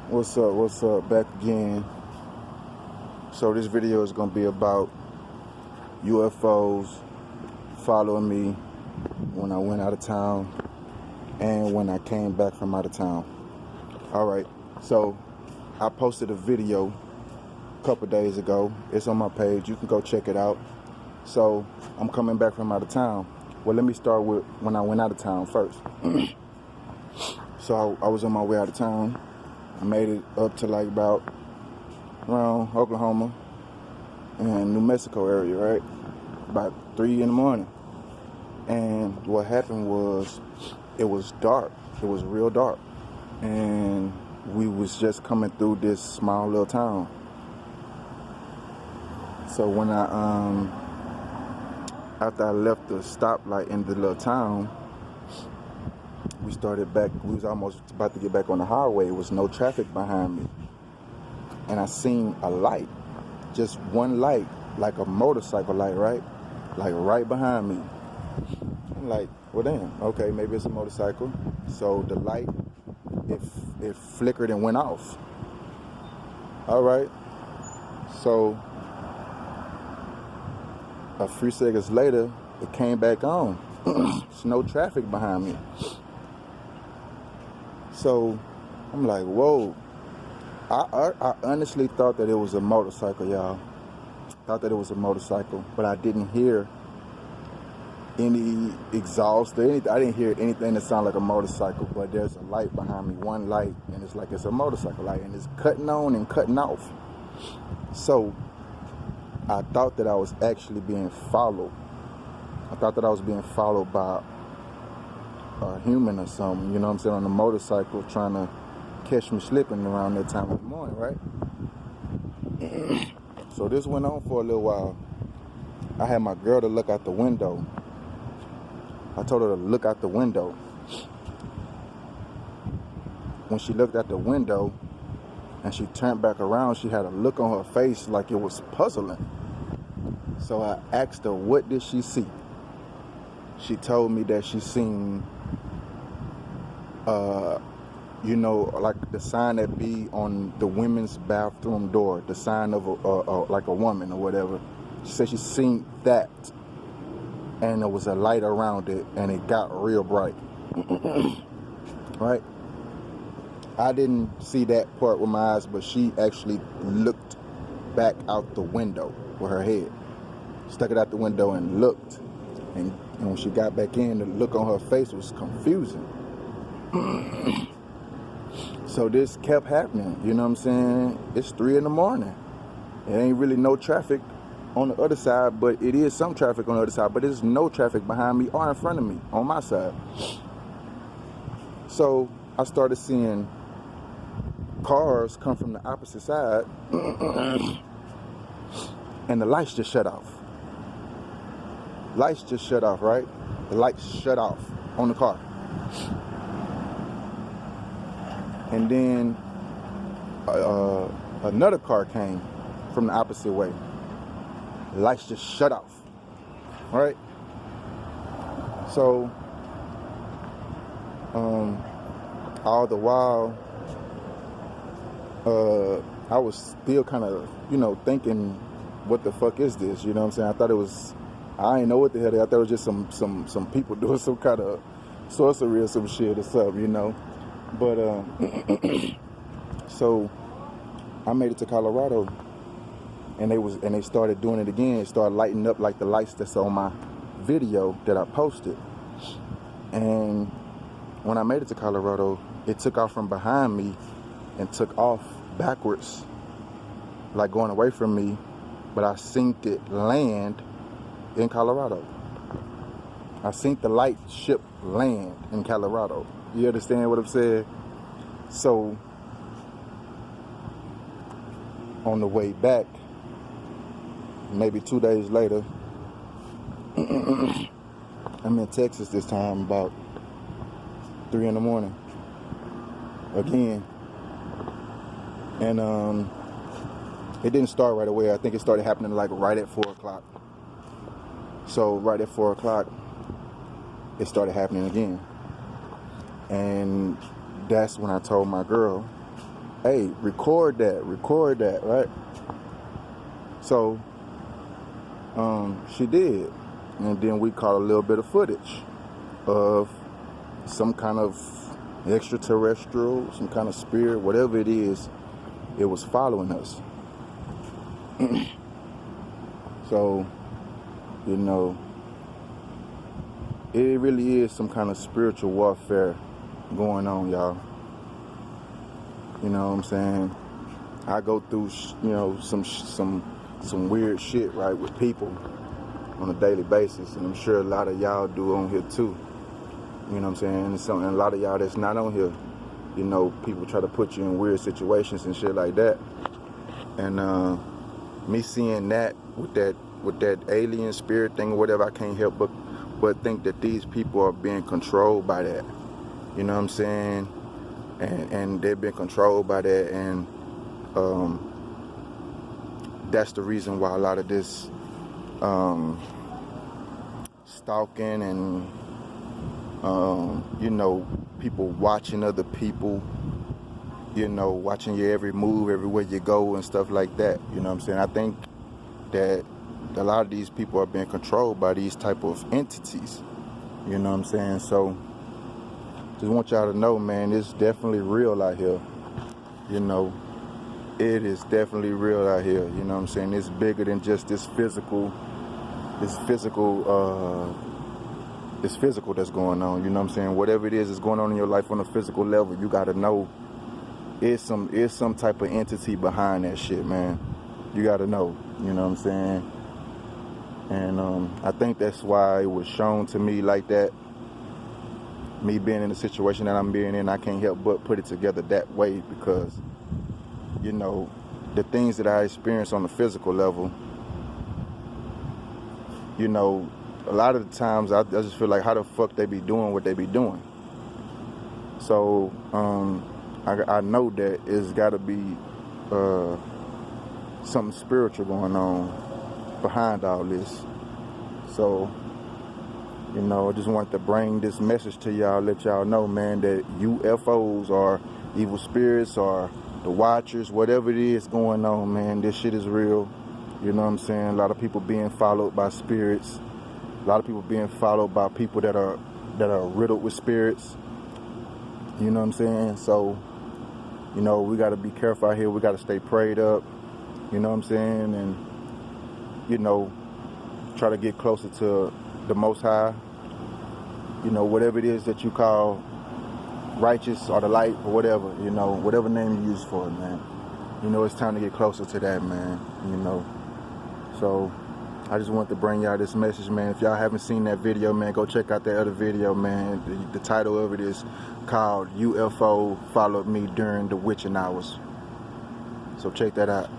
What's up? Back again. So this video is gonna be about UFOs following me when I went out of town and when I came back from out of town. Alright, so I posted a video a couple days ago. It's on my page. You can go check it out. So I'm coming back from out of town. Well, let me start with when I went out of town first. So I was on my way out of town. I made it up to like about around Oklahoma and New Mexico area, right? About 3 in the morning. And what happened was it was dark. It was real dark. And we was just coming through this small little town. So when after I left the stoplight in the little town, we started back. We was almost about to get back on the highway. There was no traffic behind me. And I seen a light, just one light, like a motorcycle light, right? Like right behind me. I'm like, well, damn, okay, maybe it's a motorcycle. So the light, it flickered and went off. All right. So a few seconds later, it came back on. There's no traffic behind me. So I'm like, whoa. I honestly thought that it was a motorcycle, y'all. Thought that it was a motorcycle, but I didn't hear any exhaust or anything. I didn't hear anything that sounded like a motorcycle, but there's a light behind me, one light, and it's like it's a motorcycle light, and it's cutting on and cutting off. So I thought that I was actually being followed. I thought that I was being followed by a human or something, you know what I'm saying, on a motorcycle trying to catch me slipping around that time of the morning, right? So this went on for a little while. I had my girl to look out the window. I told her to look out the window. When she looked out the window and she turned back around, she had a look on her face like it was puzzling. So I asked her, what did she see? She told me that she seen you know, like the sign that be on the women's bathroom door, the sign of like a woman or whatever. She said she seen that, and there was a light around it, and it got real bright. Right? I didn't see that part with my eyes, but she actually looked back out the window with her head. Stuck it out the window and looked. And when she got back in, the look on her face was confusing. So this kept happening, you know what I'm saying? It's 3 in the morning. It ain't really no traffic on the other side, but it is some traffic on the other side, but there's no traffic behind me or in front of me on my side. So I started seeing cars come from the opposite side and the lights just shut off. Lights just shut off, right? The lights shut off on the car. And then another car came from the opposite way. Lights just shut off, right? So, all the while, I was still kind of, you know, thinking, what the fuck is this? You know what I'm saying? I thought it was, I didn't know what the hell. I thought it was just some people doing some kind of sorcery or some shit or something, you know. But so I made it to Colorado, and they started doing it again. It started lighting up like the lights that's on my video that I posted. And when I made it to Colorado, it took off from behind me and took off backwards, like going away from me. But I seen it land in Colorado. I seen the light ship land in Colorado. You understand what I'm saying? So, on the way back, maybe 2 days later, I'm in Texas this time, about 3 in the morning, again. And it didn't start right away. I think it started happening like right at 4 o'clock. So right at 4 o'clock, it started happening again. And that's when I told my girl hey, record that, right? So, she did. And then we caught a little bit of footage of some kind of extraterrestrial, some kind of spirit, whatever it is, it was following us. So, you know, it really is some kind of spiritual warfare going on, y'all. You know what I'm saying? I go through, you know, some weird shit, right, with people on a daily basis, and I'm sure a lot of y'all do on here too. You know what I'm saying? And a lot of y'all that's not on here, you know, people try to put you in weird situations and shit like that. And me seeing that with that alien spirit thing or whatever, I can't help but think that these people are being controlled by that. You know what I'm saying? And they've been controlled by that, and that's the reason why a lot of this stalking and you know, people watching other people, you know, watching your every move, everywhere you go and stuff like that. You know what I'm saying? I think that a lot of these people are being controlled by these type of entities. You know what I'm saying? So just want y'all to know, man, it's definitely real out here. You know, it is definitely real out here. You know what I'm saying? It's bigger than just this physical that's going on. You know what I'm saying? Whatever it is going on in your life on a physical level, you gotta know it's some type of entity behind that shit, man. You gotta know. You know what I'm saying? And I think that's why it was shown to me like that. Me being in the situation that I'm being in, I can't help but put it together that way, because, you know, the things that I experience on the physical level, you know, a lot of the times I just feel like, how the fuck they be doing what they be doing? So I know that it's got to be something spiritual going on behind all this. So, you know, I just wanted to bring this message to y'all, let y'all know, man, that UFOs or evil spirits or the Watchers, whatever it is going on, man, this shit is real. You know what I'm saying? A lot of people being followed by spirits. A lot of people being followed by people that are riddled with spirits. You know what I'm saying? So, you know, we got to be careful out here. We got to stay prayed up. You know what I'm saying? And, you know, try to get closer to the Most High. You know, whatever it is that you call righteous or the light or whatever, you know, whatever name you use for it, man. You know, it's time to get closer to that, man. You know. So I just want to bring y'all this message, man. If y'all haven't seen that video, man, go check out that other video, man. The title of it is called UFO Followed Me During the Witching Hours. So check that out.